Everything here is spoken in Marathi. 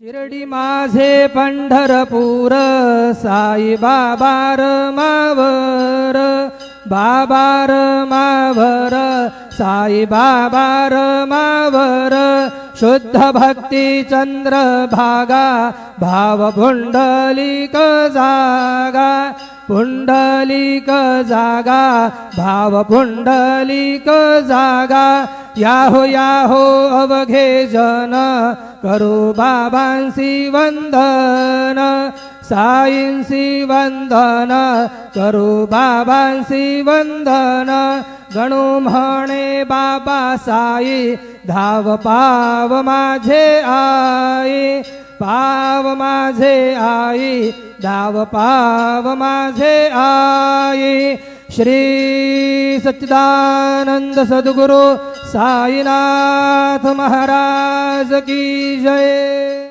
शिर्डी माझे पंढरपूर साई बाबार मावर बाबार मावर साई बाबार मावर शुद्ध भक्ती चंद्र भागा भाव पुंडलिक जागा पुंडलिक जागा भाव पुंडलिक जागा याहो अवघे जन करू बाबांसी वंदन साईंसी वंदन करू बाबांसी वंदन गणू म्हणे बाबा साई धाव पाव माझे आई पाव माझे आई धाव पाव माझे आई श्री सच्चिदानंद सद्गुरु साईनाथ महाराज की जय।